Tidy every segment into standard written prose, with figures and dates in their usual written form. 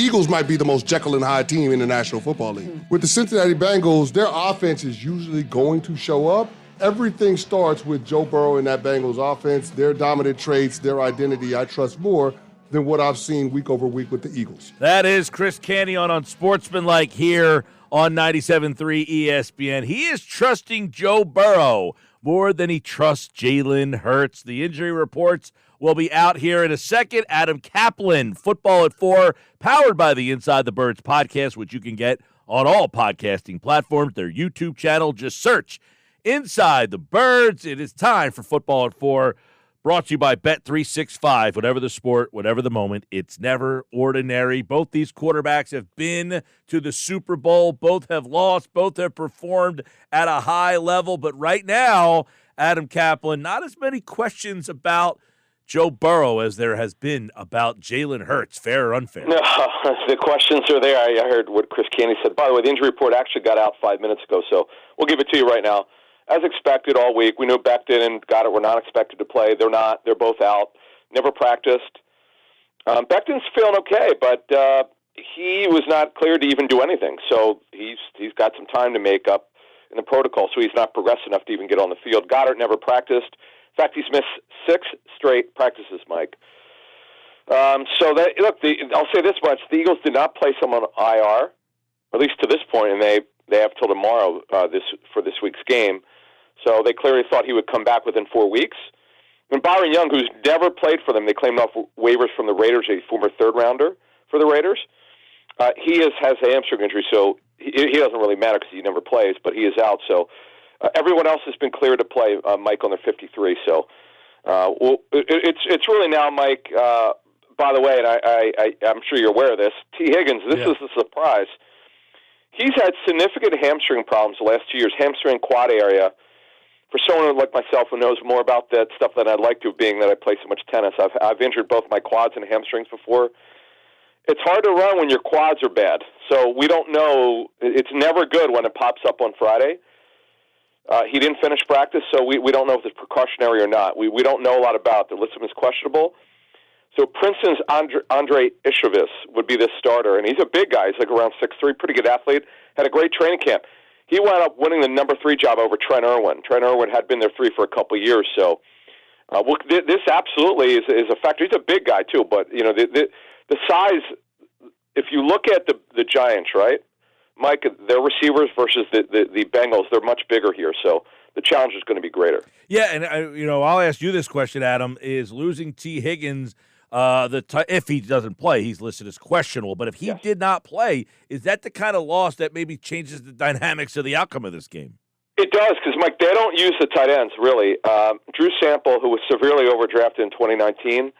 Eagles might be the most Jekyll and Hyde team in the National Football League. With the Cincinnati Bengals, their offense is usually going to show up. Everything starts with Joe Burrow and that Bengals offense, their dominant traits, their identity, I trust more than what I've seen week over week with the Eagles. That is Chris Canyon on Sportsmanlike here on 97.3 ESPN. He is trusting Joe Burrow more than he trusts Jalen Hurts. The injury reports will be out here in a second. Adam Caplan, Football at 4, powered by the Inside the Birds podcast, which you can get on all podcasting platforms. Their YouTube channel, just search Inside the Birds. It is time for Football at 4, brought to you by Bet365. Whatever the sport, whatever the moment, it's never ordinary. Both these quarterbacks have been to the Super Bowl. Both have lost. Both have performed at a high level. But right now, Adam Caplan, not as many questions about Joe Burrow as there has been about Jalen Hurts, fair or unfair. No, the questions are there. I heard what Chris Caney said. By the way, the injury report actually got out 5 minutes ago, so we'll give it to you right now. As expected all week, we knew Becton and Goddard were not expected to play. They're not. They're both out. Never practiced. Becton's feeling okay, but he was not cleared to even do anything. So he's got some time to make up in the protocol, so he's not progressed enough to even get on the field. Goddard never practiced. In fact, he's missed 6 straight practices, Mike. I'll say this much. The Eagles did not place him on IR, at least to this point, and they have till tomorrow for this week's game. So they clearly thought he would come back within 4 weeks. And Byron Young, who's never played for them, they claimed off waivers from the Raiders, a former third-rounder for the Raiders. He has a hamstring injury, so he doesn't really matter because he never plays, but he is out. So everyone else has been cleared to play, Mike, on their 53. So it's really now, Mike, by the way, and I'm sure you're aware of this, T. Higgins, this is a surprise. He's had significant hamstring problems the last 2 years, hamstring quad area. For someone like myself who knows more about that stuff than I'd like to, being that I play so much tennis, I've injured both my quads and hamstrings before. It's hard to run when your quads are bad. So we don't know. It's never good when it pops up on Friday. He didn't finish practice, so we don't know if it's precautionary or not. We don't know a lot about it. The list of him is questionable. So Princeton's Andre Ishivis would be this starter, and he's a big guy. He's like around 6'3", pretty good athlete, had a great training camp. He wound up winning the number 3 job over Trent Irwin. Trent Irwin had been their 3 for a couple of years, so this absolutely is a factor. He's a big guy too, but you know the size. If you look at the Giants, right, Mike, their receivers versus the Bengals, they're much bigger here, so the challenge is going to be greater. Yeah, and I'll ask you this question, Adam: is losing T. Higgins? If he doesn't play, he's listed as questionable. But if he did not play, is that the kind of loss that maybe changes the dynamics of the outcome of this game? It does, because, Mike, they don't use the tight ends, really. Drew Sample, who was severely overdrafted in 2019,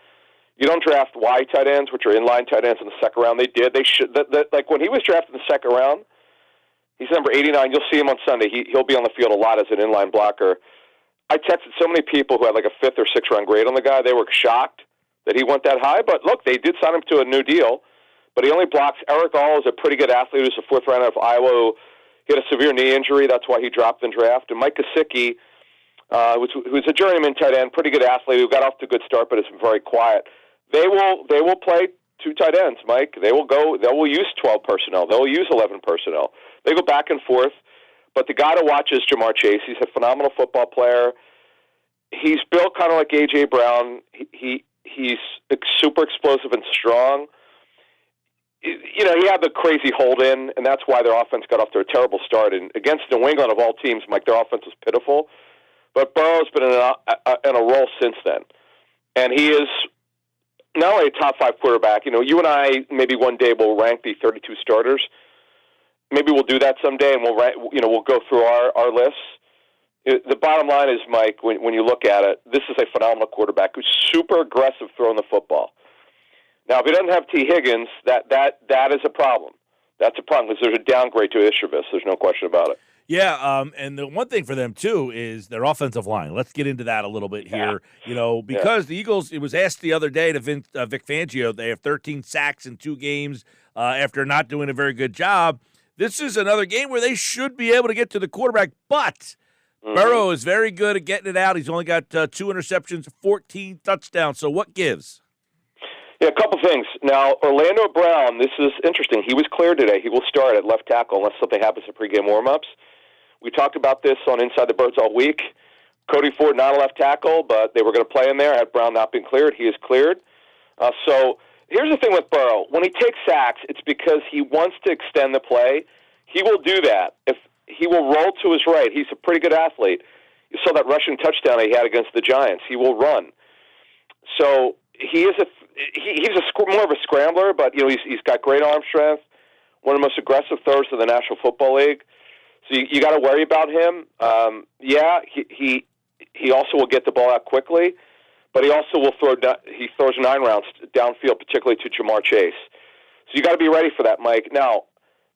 you don't draft wide tight ends, which are inline tight ends in the second round. They did. They should. Like when he was drafted in the second round, he's number 89. You'll see him on Sunday. He'll be on the field a lot as an inline blocker. I texted so many people who had like a 5th or 6th round grade on the guy. They were shocked that he went that high. But look, they did sign him to a new deal. But he only blocks. Eric All is a pretty good athlete who's a 4th rounder of Iowa. He had a severe knee injury. That's why he dropped in draft. And Mike Gesicki, who's a journeyman tight end, pretty good athlete who got off to a good start but has been very quiet. They will play 2 tight ends, Mike. They will use 12 personnel. They will use 11 personnel. They go back and forth. But the guy to watch is Jamar Chase. He's a phenomenal football player. He's built kind of like A.J. Brown. He's super explosive and strong. You know, he had the crazy hold-in, and that's why their offense got off to a terrible start. And against New England, of all teams, Mike, their offense was pitiful. But Burrow's been in a roll since then. And he is not only a top 5 quarterback. You know, you and I maybe one day will rank the 32 starters. Maybe we'll do that someday, and we'll go through our lists. The bottom line is, Mike, when you look at it, this is a phenomenal quarterback who's super aggressive throwing the football. Now, if he doesn't have T. Higgins, that is a problem. That's a problem because there's a downgrade to Ishivis. There's no question about it. Yeah, and the one thing for them, too, is their offensive line. Let's get into that a little bit here. Yeah. Because the Eagles, it was asked the other day to Vic Fangio, they have 13 sacks in 2 games after not doing a very good job. This is another game where they should be able to get to the quarterback, but Burrow is very good at getting it out. He's only got 2 interceptions, 14 touchdowns. So what gives? Yeah, a couple things. Now, Orlando Brown, this is interesting. He was cleared today. He will start at left tackle unless something happens in pregame warm-ups. We talked about this on Inside the Birds all week. Cody Ford, not a left tackle, but they were going to play him there. Had Brown not been cleared, he is cleared. So here's the thing with Burrow. When he takes sacks, it's because he wants to extend the play. He will do that. If he will roll to his right. He's a pretty good athlete. You saw that rushing touchdown he had against the Giants. He will run. So he's more of a scrambler, but he's got great arm strength. One of the most aggressive throwers in the National Football League. So you got to worry about him. He also will get the ball out quickly, but he also will he throws 9 rounds downfield, particularly to Jamar Chase. So you got to be ready for that, Mike. Now,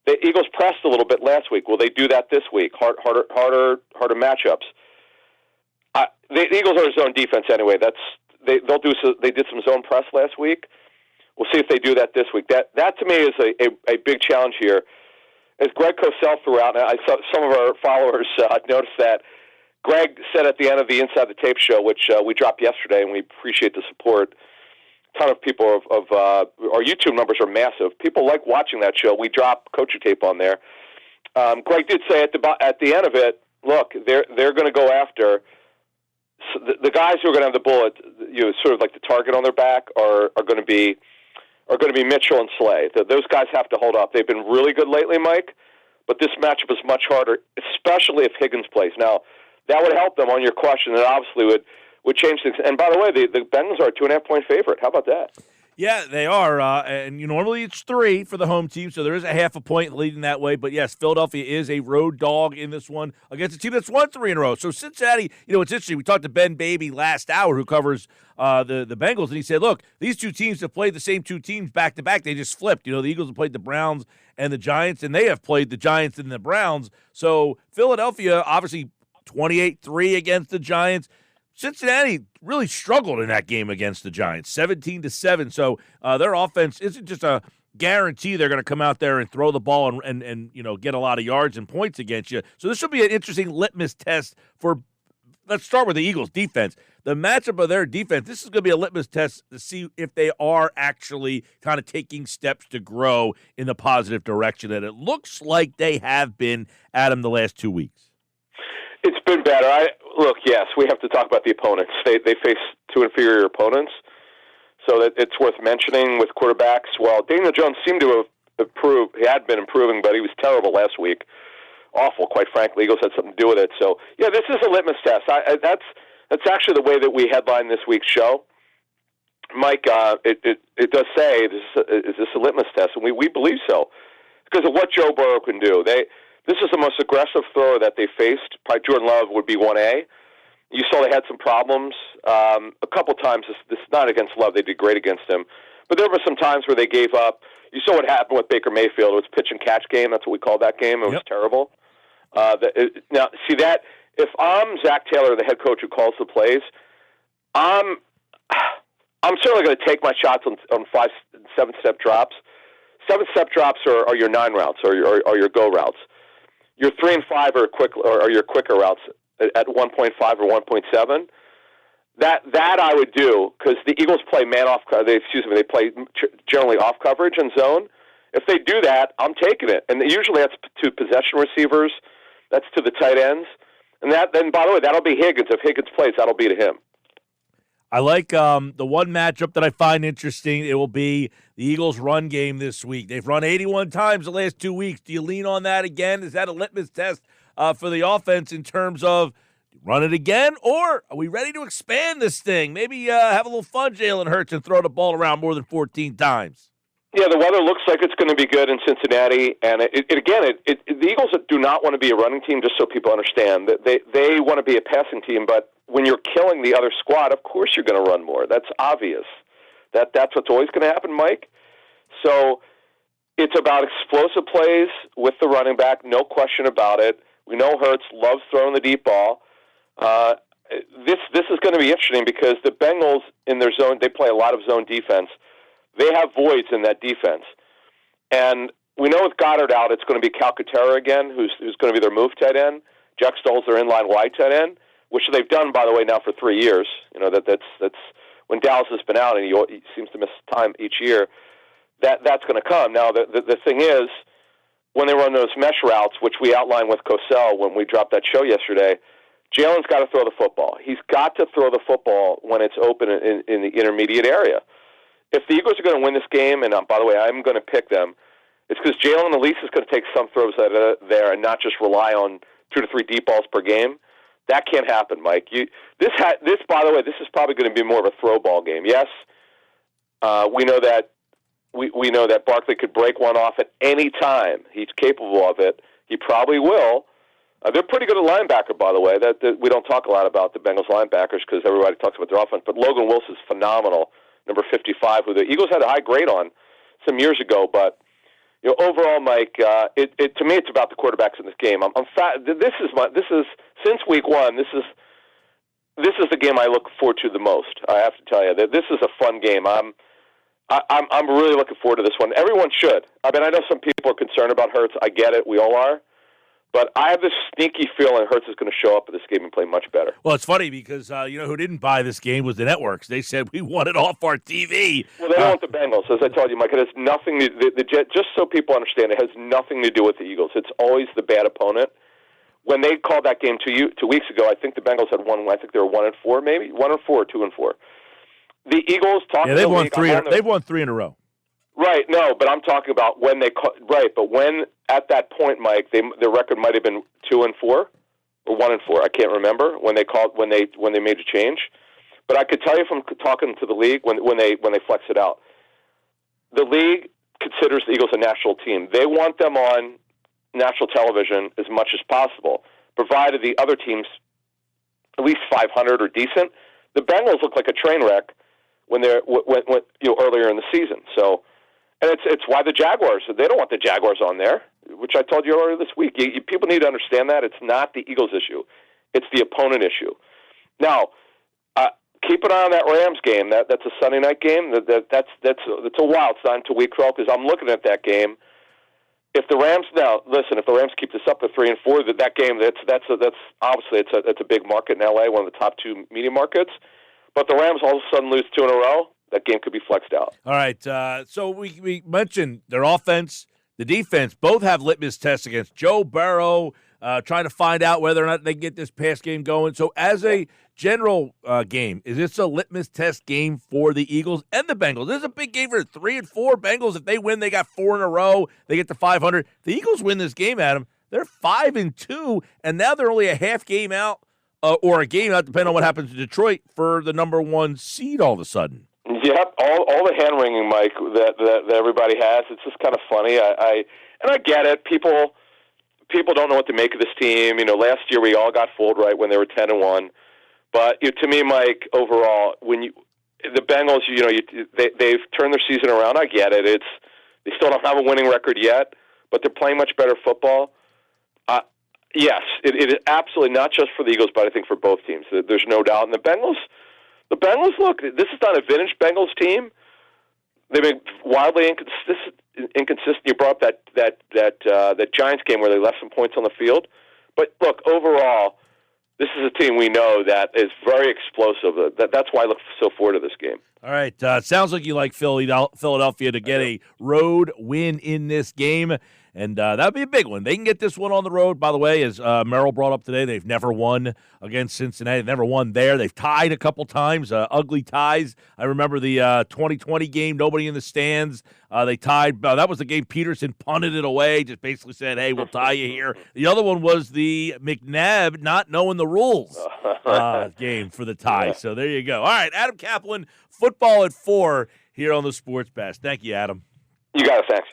the Eagles pressed a little bit last week. Will they do that this week? Harder matchups. The Eagles are a zone defense anyway. They did some zone press last week. We'll see if they do that this week. That to me is a big challenge here. As Greg Cosell threw out, and I saw some of our followers noticed that Greg said at the end of the Inside the Tape show, which we dropped yesterday, and we appreciate the support. A ton of people of our YouTube numbers are massive. People like watching that show. We drop coaching tape on there. Greg did say at the end of it, look, they're going to go after the guys who are going to have the bullet, sort of like the target on their back, are going to be Mitchell and Slay. Those guys have to hold up. They've been really good lately, Mike, but this matchup is much harder, especially if Higgins plays. Now, that would help them on your question. It obviously would change things. And by the way, the Bengals are a 2.5-point favorite. How about that? Yeah, they are. And normally it's 3 for the home team, so there is a 0.5 point leading that way. But, yes, Philadelphia is a road dog in this one against a team that's won 3 in a row. So Cincinnati, it's interesting. We talked to Ben Baby last hour, who covers the Bengals, and he said, look, these two teams have played the same two teams back-to-back. They just flipped. The Eagles have played the Browns and the Giants, and they have played the Giants and the Browns. So Philadelphia, obviously, 28-3 against the Giants. Cincinnati really struggled in that game against the Giants, 17-7. So their offense isn't just a guarantee they're going to come out there and throw the ball and get a lot of yards and points against you. So this will be an interesting litmus test for. Let's start with the Eagles' defense. The matchup of their defense, this is going to be a litmus test to see if they are actually kind of taking steps to grow in the positive direction. And it looks like they have been, Adam, the last 2 weeks. It's been better. Look, yes, we have to talk about the opponents. They face 2 inferior opponents, so that it's worth mentioning with quarterbacks. Well, Daniel Jones seemed to have improved. He had been improving, but he was terrible last week. Awful, quite frankly. Eagles had something to do with it. So, yeah, this is a litmus test. That's actually the way that we headline this week's show. Mike, it does say, is this a litmus test? And we believe so because of what Joe Burrow can do. This is the most aggressive thrower that they faced. Probably Jordan Love would be 1A. You saw they had some problems a couple times. This is not against Love. They did great against him. But there were some times where they gave up. You saw what happened with Baker Mayfield. It was a pitch and catch game. That's what we called that game. It was terrible. Now, see that if I'm Zach Taylor, the head coach who calls the plays, I'm certainly going to take my shots on 5 and 7-step drops. 7-step drops are your 9 routes or your go routes. Your 3 and 5 are your quicker routes at 1.5 or 1.7. That I would do because the Eagles play they play generally off coverage and zone. If they do that, I'm taking it, and usually that's to possession receivers, that's to the tight ends, and then by the way, that'll be Higgins. If Higgins plays, that'll be to him. I like the one matchup that I find interesting. It will be the Eagles' run game this week. They've run 81 times the last 2 weeks. Do you lean on that again? Is that a litmus test for the offense in terms of run it again, or are we ready to expand this thing? Maybe have a little fun, Jalen Hurts, and throw the ball around more than 14 times. Yeah, the weather looks like it's going to be good in Cincinnati, and the Eagles do not want to be a running team. Just so people understand, they want to be a passing team, but when you're killing the other squad, of course you're going to run more. That's obvious. That's what's always going to happen, Mike. So it's about explosive plays with the running back, no question about it. We know Hurts loves throwing the deep ball. This is going to be interesting because the Bengals in their zone, they play a lot of zone defense. They have voids in that defense. And we know with Goddard out, it's going to be Calcaterra again, who's going to be their move tight end. Jack Stoll's their inline wide tight end, which they've done, by the way, now for 3 years. That's when Dallas has been out and he seems to miss time each year, that's going to come. Now, the thing is, when they run those mesh routes, which we outlined with Cosell when we dropped that show yesterday, Jalen's got to throw the football. He's got to throw the football when it's open in the intermediate area. If the Eagles are going to win this game, and by the way, I'm going to pick them, it's because Jalen at least is going to take some throws out of there and not just rely on 2 to 3 deep balls per game. That can't happen, Mike. This, by the way, this is probably going to be more of a throw ball game. Yes, we know that we know that Barkley could break one off at any time. He's capable of it. He probably will. They're pretty good at linebacker, by the way. That we don't talk a lot about the Bengals linebackers because everybody talks about their offense. But Logan Wilson's phenomenal, number 55, who the Eagles had a high grade on some years ago. But overall, Mike, to me, it's about the quarterbacks in this game. This is since week one. This is the game I look forward to the most. I have to tell you that this is a fun game. I'm really looking forward to this one. Everyone should. I mean, I know some people are concerned about Hurts. I get it. We all are. But I have this sneaky feeling Hurts is going to show up in this game and play much better. Well, it's funny because who didn't buy this game was the networks. They said we want it off our TV. Well, they don't want the Bengals, as I told you, Mike. It has nothing to just so people understand. It has nothing to do with the Eagles. It's always the bad opponent. When they called that game 2 weeks ago, I think the Bengals had won. I think they were 1-4, maybe 1-4 or 2-4. The Eagles talking. Yeah, they've won three. They've won 3 in a row. Right, no, but I'm talking about when they but when at that point, Mike, their record might have been 2-4 or 1-4. I can't remember when they made a change. But I could tell you from talking to the league when they flex it out, the league considers the Eagles a national team. They want them on national television as much as possible, provided the other teams at least 500 or decent. The Bengals look like a train wreck when they're earlier in the season. So. And it's why the Jaguars, they don't want the Jaguars on there, which I told you earlier this week. People need to understand that. It's not the Eagles issue. It's the opponent issue. Now, keep an eye on that Rams game. That's a Sunday night game. That's a while. It's not until week 12 because I'm looking at that game. If the Rams keep this up to 3-4, that game, that's obviously it's a big market in LA, one of the top 2 media markets. But the Rams all of a sudden lose 2 in a row. That game could be flexed out. All right. So we mentioned their offense, the defense, both have litmus tests against Joe Burrow, trying to find out whether or not they can get this pass game going. So as a general game, is this a litmus test game for the Eagles and the Bengals? This is a big game for 3-4 Bengals. If they win, they got 4 in a row. They get to 500. The Eagles win this game, Adam. They're 5-2, and now they're only a half game out or a game out, depending on what happens to Detroit, for the number 1 seed all of a sudden. Yep, all the hand wringing, Mike, that everybody has. It's just kind of funny. I get it. People don't know what to make of this team. Last year we all got fooled right when they were 10-1. But to me, Mike, overall, the Bengals, they've turned their season around. I get it. They still don't have a winning record yet, but they're playing much better football. Yes, it is absolutely not just for the Eagles, but I think for both teams. There's no doubt. And the Bengals, look, this is not a vintage Bengals team. They've been wildly inconsistent. You brought up that Giants game where they left some points on the field. But look, overall, this is a team we know that is very explosive. That's why I look so forward to this game. All right. Sounds like you like Philadelphia to get a road win in this game. And that would be a big one. They can get this one on the road. By the way, as Merrill brought up today, they've never won against Cincinnati. They've never won there. They've tied a couple times, ugly ties. I remember the 2020 game, nobody in the stands. They tied. That was the game Peterson punted it away, just basically said, hey, we'll tie you here. The other one was the McNabb not knowing the rules game for the tie. So there you go. All right, Adam Caplan, football at 4 here on the Sports Bash. Thank you, Adam. You got it. Thanks.